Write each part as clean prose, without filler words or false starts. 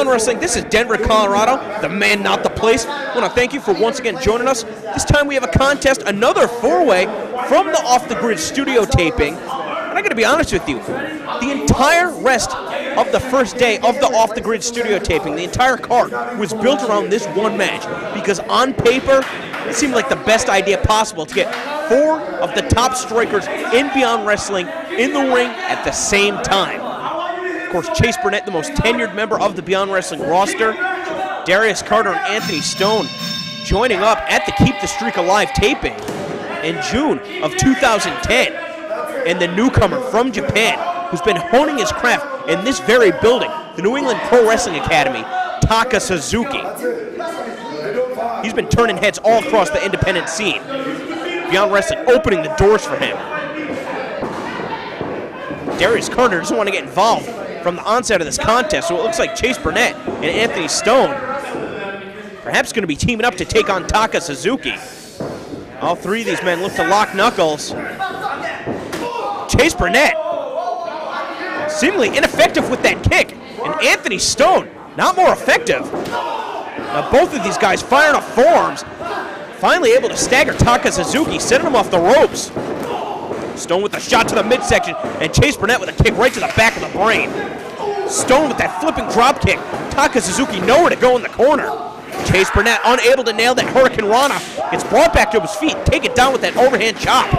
Beyond Wrestling, this is Denver, Colorado, the man, not the place. I want to thank you for once again joining us. This time we have a contest, another four-way from the Off the Grid studio taping. And I got to be honest with you, the entire rest of the first day of the Off the Grid studio taping, the entire card was built around this one match, because on paper, it seemed like the best idea possible to get four of the top strikers in Beyond Wrestling in the ring at the same time. Of course, Chase Burnett, the most tenured member of the Beyond Wrestling roster, Darius Carter and Anthony Stone joining up at the Keep the Streak Alive taping in June of 2010. And the newcomer from Japan, who's been honing his craft in this very building, the New England Pro Wrestling Academy, Taka Suzuki. He's been turning heads all across the independent scene. Beyond Wrestling opening the doors for him. Darius Carter doesn't want to get involved from the onset of this contest, so it looks like Chase Burnett and Anthony Stone perhaps going to be teaming up to take on Taka Suzuki. All three of these men look to lock knuckles. Chase Burnett seemingly ineffective with that kick, and Anthony Stone not more effective. Now both of these guys firing off forearms, finally able to stagger Taka Suzuki, sending him off the ropes. Stone with a shot to the midsection, and Chase Burnett with a kick right to the back of the brain. Stone with that flipping drop kick. Taka Suzuki nowhere to go in the corner. Chase Burnett unable to nail that Hurricane Rana. Gets brought back to his feet, take it down with that overhand chop.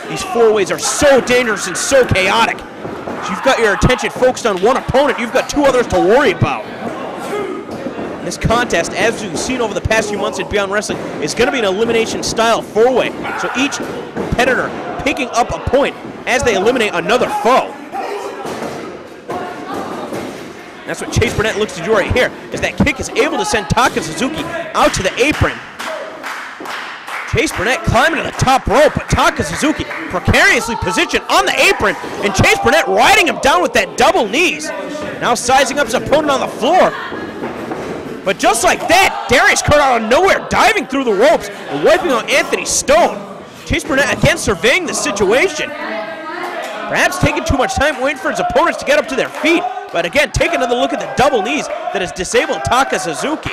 These four-ways are so dangerous and so chaotic. So you've got your attention focused on one opponent, you've got two others to worry about. This contest, as we've seen over the past few months in Beyond Wrestling, is going to be an elimination-style four-way. So each competitor picking up a point as they eliminate another foe. That's what Chase Burnett looks to do right here, is that kick is able to send Taka Suzuki out to the apron. Chase Burnett climbing to the top rope, but Taka Suzuki precariously positioned on the apron, and Chase Burnett riding him down with that double knees. Now sizing up his opponent on the floor. But just like that, Darius Carter out of nowhere, diving through the ropes and wiping out Anthony Stone. Chase Burnett again surveying the situation. Perhaps taking too much time waiting for his opponents to get up to their feet. But again, take another look at the double knees that has disabled Taka Suzuki.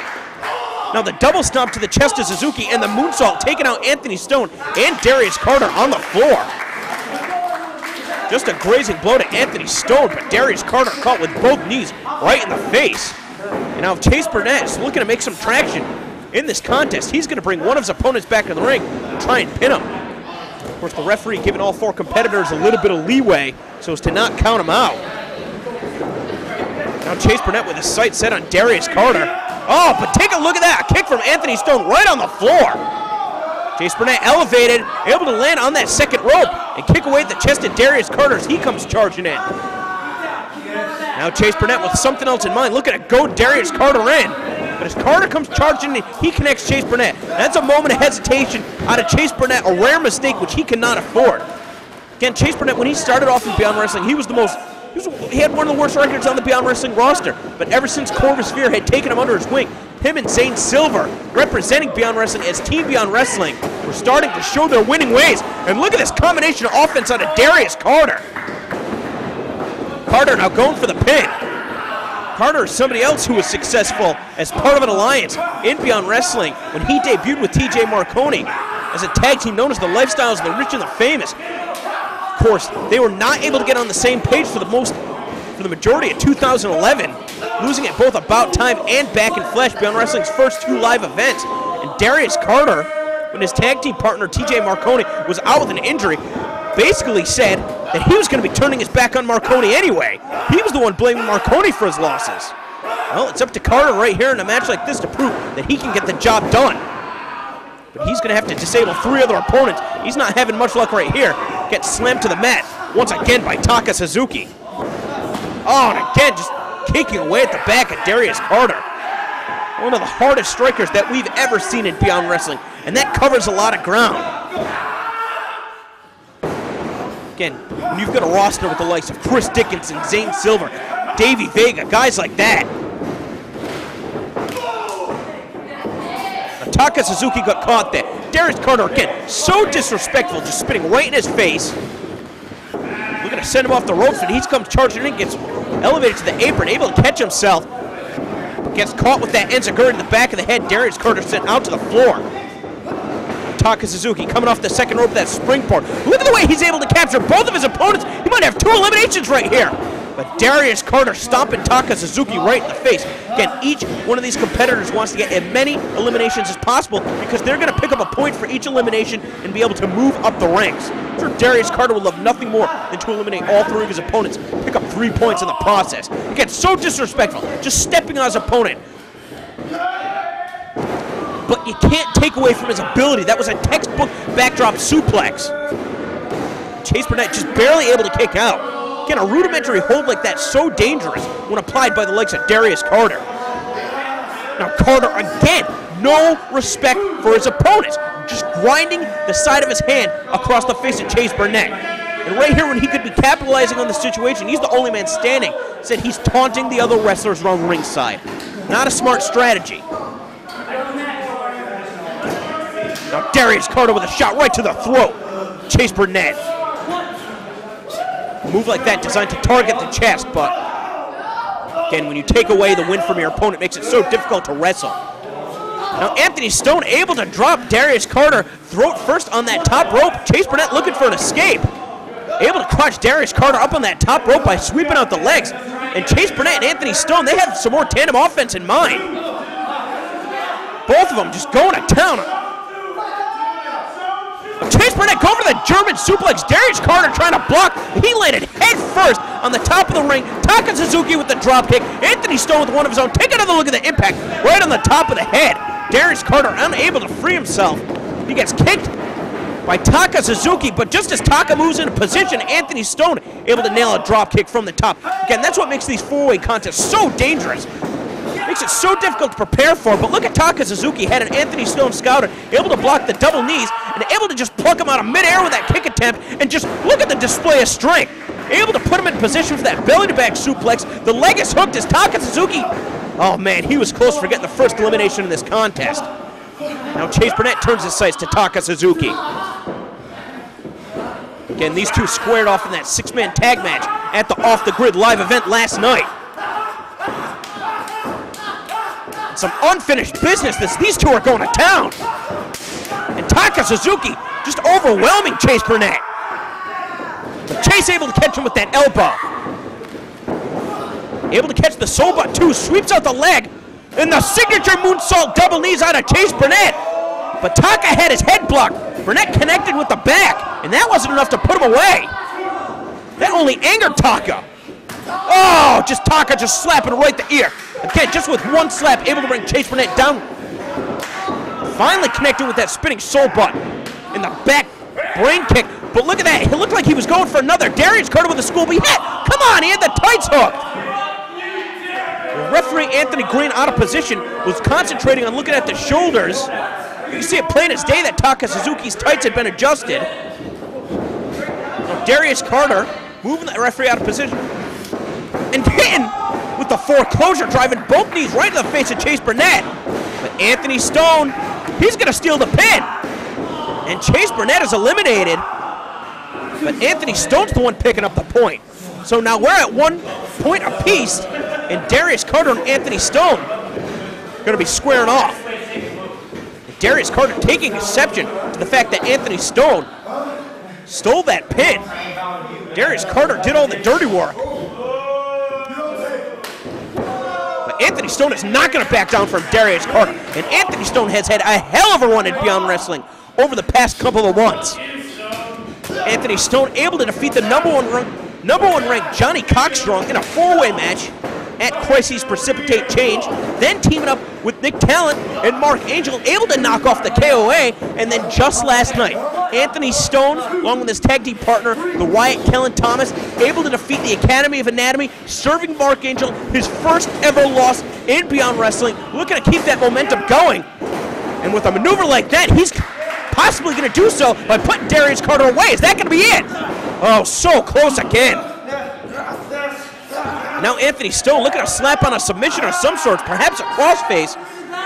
Now the double stomp to the chest of Suzuki and the moonsault taking out Anthony Stone and Darius Carter on the floor. Just a grazing blow to Anthony Stone, but Darius Carter caught with both knees right in the face. And now Chase Burnett is looking to make some traction in this contest. He's going to bring one of his opponents back in the ring and try and pin him. Of course, the referee giving all four competitors a little bit of leeway so as to not count him out. Now Chase Burnett with his sights set on Darius Carter. Oh, but take a look at that. A kick from Anthony Stone right on the floor. Chase Burnett elevated, able to land on that second rope and kick away at the chest of Darius Carter as he comes charging in. Now Chase Burnett with something else in mind, looking to go Darius Carter in. But as Carter comes charging in, he connects Chase Burnett. That's a moment of hesitation out of Chase Burnett, a rare mistake which he cannot afford. Again, Chase Burnett, when he started off in Beyond Wrestling, he had one of the worst records on the Beyond Wrestling roster. But ever since Corvus Fear had taken him under his wing, him and Zane Silver, representing Beyond Wrestling as Team Beyond Wrestling, were starting to show their winning ways. And look at this combination of offense out of Darius Carter. Carter now going for the pin. Carter is somebody else who was successful as part of an alliance in Beyond Wrestling when he debuted with TJ Marconi as a tag team known as the Lifestyles of the Rich and the Famous. Of course, they were not able to get on the same page for the majority of 2011, losing at both About Time and Back in Flesh, Beyond Wrestling's first two live events. And Darius Carter, when his tag team partner TJ Marconi was out with an injury, basically said that he was going to be turning his back on Marconi anyway. He was the one blaming Marconi for his losses. Well, it's up to Carter right here in a match like this to prove that he can get the job done. But he's going to have to disable three other opponents. He's not having much luck right here. Gets slammed to the mat once again by Taka Suzuki. Oh, and again, just kicking away at the back of Darius Carter. One of the hardest strikers that we've ever seen in Beyond Wrestling, and that covers a lot of ground. Again, when you've got a roster with the likes of Chris Dickinson, Zane Silver, Davey Vega, guys like that. Now, Taka Suzuki got caught there. Darius Carter, again, so disrespectful, just spitting right in his face. Looking going to send him off the ropes, but he comes charging in, gets elevated to the apron, able to catch himself. Gets caught with that enziguri in the back of the head. Darius Carter sent out to the floor. Taka Suzuki coming off the second rope of that springboard. Look at the way he's able to capture both of his opponents. He might have 2 eliminations right here. But Darius Carter stomping Taka Suzuki right in the face. Again, each one of these competitors wants to get as many eliminations as possible because they're going to pick up a point for each elimination and be able to move up the ranks. I'm sure Darius Carter would love nothing more than to eliminate all 3 of his opponents, pick up 3 points in the process. Again, so disrespectful, just stepping on his opponent. But you can't take away from his ability. That was a textbook backdrop suplex. Chase Burnett just barely able to kick out. Again, a rudimentary hold like that, so dangerous when applied by the likes of Darius Carter. Now Carter, again, no respect for his opponents, just grinding the side of his hand across the face of Chase Burnett. And right here, when he could be capitalizing on the situation, he's the only man standing, said he's taunting the other wrestlers around ringside. Not a smart strategy. Now Darius Carter with a shot right to the throat. Chase Burnett. A move like that designed to target the chest, but again, when you take away the win from your opponent, it makes it so difficult to wrestle. Now Anthony Stone able to drop Darius Carter throat first on that top rope. Chase Burnett looking for an escape. Able to crunch Darius Carter up on that top rope by sweeping out the legs. And Chase Burnett and Anthony Stone, they have some more tandem offense in mind. Both of them just going to town. Chase Burnett going for the German suplex. Darius Carter trying to block. He landed head first on the top of the ring. Taka Suzuki with the drop kick. Anthony Stone with one of his own. Take another look at the impact right on the top of the head. Darius Carter unable to free himself. He gets kicked by Taka Suzuki, but just as Taka moves into position, Anthony Stone able to nail a drop kick from the top. Again, that's what makes these 4-way contests so dangerous. Makes it so difficult to prepare for, but look at Taka Suzuki had an Anthony Stone scouter, able to block the double knees, and able to just pluck him out of midair with that kick attempt, and just look at the display of strength. Able to put him in position for that belly-to-back suplex. The leg is hooked as Taka Suzuki. Oh man, he was close for getting the first elimination in this contest. Now Chase Burnett turns his sights to Taka Suzuki. Again, these two squared off in that 6-man tag match at the Off the Grid live event last night. Some unfinished business. These two are going to town. And Taka Suzuki just overwhelming Chase Burnett. But Chase able to catch him with that elbow. Able to catch the soul butt too. Sweeps out the leg. And the signature moonsault double knees out of Chase Burnett. But Taka had his head blocked. Burnett connected with the back. And that wasn't enough to put him away. That only angered Taka. Oh, just Taka just slapping right the ear. Again, just with one slap, able to bring Chase Burnett down. Finally connecting with that spinning soul butt in the back brain kick. But look at that. It looked like he was going for another. Darius Carter with a schoolboy hit. Come on, he had the tights hooked. The referee Anthony Green out of position was concentrating on looking at the shoulders. You can see it plain as day that Taka Suzuki's tights had been adjusted. Now Darius Carter moving the referee out of position and hitting with the foreclosure, driving both knees right in the face of Chase Burnett. But Anthony Stone, he's going to steal the pin. And Chase Burnett is eliminated. But Anthony Stone's the one picking up the point. So now we're at 1 point apiece, and Darius Carter and Anthony Stone are going to be squaring off. And Darius Carter taking exception to the fact that Anthony Stone stole that pin. Darius Carter did all the dirty work. Anthony Stone is not going to back down from Darius Carter. And Anthony Stone has had a hell of a run at Beyond Wrestling over the past couple of months. Anthony Stone able to defeat the number one ranked Johnny Cockstrong in a 4-way match at Crises Precipitate Change, then teaming up with Nick Talent and Mark Angel, able to knock off the KOA, and then just last night, Anthony Stone, along with his tag team partner, the Wyatt Kellen Thomas, able to defeat the Academy of Anatomy, serving Mark Angel his first ever loss in Beyond Wrestling, looking to keep that momentum going. And with a maneuver like that, he's possibly going to do so by putting Darius Carter away. Is that going to be it? Oh, so close again. Now Anthony Stone looking to slap on a submission of some sort, perhaps a crossface.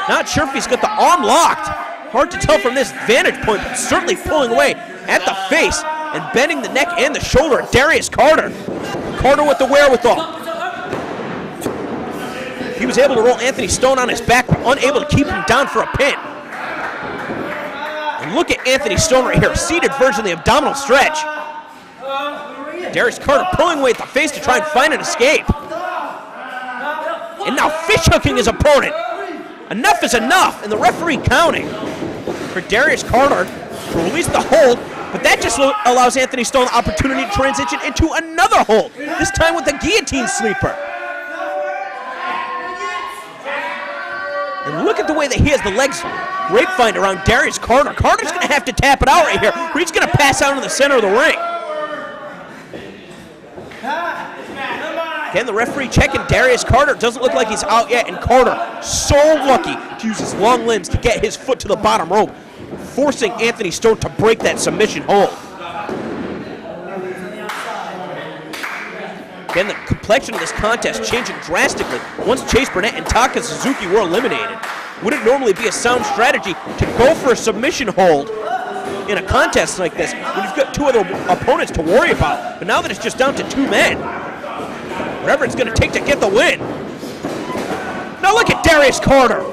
Not sure if he's got the arm locked. Hard to tell from this vantage point, but certainly pulling away at the face and bending the neck and the shoulder of Darius Carter. Carter with the wherewithal. He was able to roll Anthony Stone on his back, but unable to keep him down for a pin. And look at Anthony Stone right here, seated version of the abdominal stretch. Darius Carter pulling away at the face to try and find an escape. And now fish hooking his opponent. Enough is enough, and the referee counting for Darius Carter to release the hold, but that just allows Anthony Stone the opportunity to transition into another hold, this time with the guillotine sleeper. And look at the way that he has the legs grapevine around Darius Carter. Carter's going to have to tap it out right here, or he's going to pass out in the center of the ring. Again, the referee checking Darius Carter. Doesn't look like he's out yet, and Carter so lucky to use his long limbs to get his foot to the bottom rope, forcing Anthony Stone to break that submission hold. Again, the complexion of this contest changing drastically once Chase Burnett and Taka Suzuki were eliminated. Wouldn't normally be a sound strategy to go for a submission hold in a contest like this when you've got two other opponents to worry about. But now that it's just down to two men, whatever it's going to take to get the win. Now look at Darius Carter,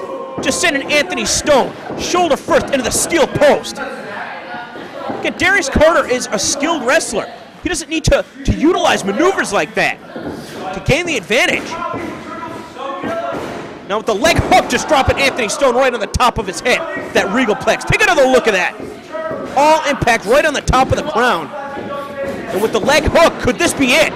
just sending Anthony Stone shoulder first into the steel post. Again, Darius Carter is a skilled wrestler. He doesn't need to utilize maneuvers like that to gain the advantage. Now with the leg hook, just dropping Anthony Stone right on the top of his head, that regal plex. Take another look at that. All impact right on the top of the crown. And with the leg hook, could this be it?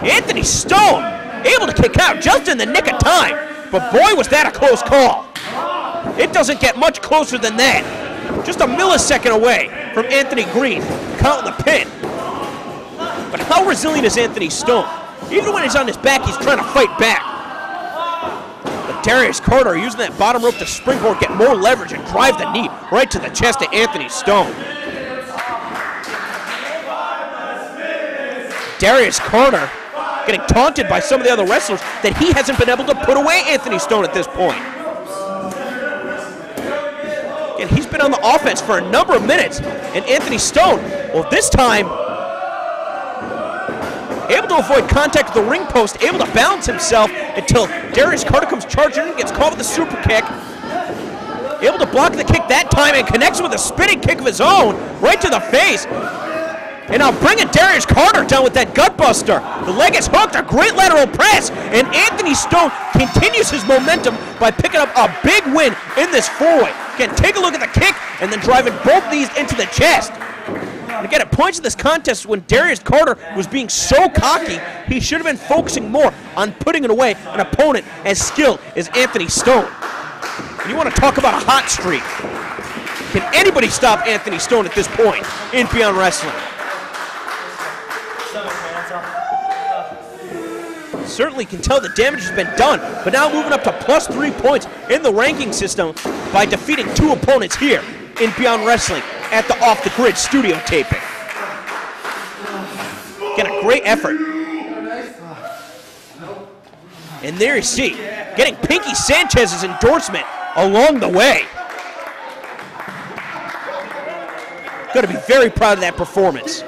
Anthony Stone able to kick out just in the nick of time. But boy, was that a close call. It doesn't get much closer than that. Just a millisecond away from Anthony Green counting the pin. But how resilient is Anthony Stone? Even when he's on his back, he's trying to fight back. But Darius Carter using that bottom rope to springboard, get more leverage and drive the knee right to the chest of Anthony Stone. Darius Carter getting taunted by some of the other wrestlers that he hasn't been able to put away Anthony Stone at this point. And he's been on the offense for a number of minutes, and Anthony Stone, well, this time, able to avoid contact with the ring post, able to balance himself until Darius Carter comes charging in, gets caught with a super kick. Able to block the kick that time and connects with a spinning kick of his own right to the face. And now bringing Darius Carter down with that gut buster. The leg is hooked, a great lateral press, and Anthony Stone continues his momentum by picking up a big win in this four-way. Again, take a look at the kick and then driving both these into the chest. And again, at points of this contest when Darius Carter was being so cocky, he should have been focusing more on putting it away an opponent as skilled as Anthony Stone. And you want to talk about a hot streak. Can anybody stop Anthony Stone at this point in Beyond Wrestling? Certainly can tell the damage has been done, but now moving up to +3 points in the ranking system by defeating two opponents here in Beyond Wrestling at the Off the Grid studio taping. Again, a great effort. And there you see, getting Pinky Sanchez's endorsement along the way. Got to be very proud of that performance.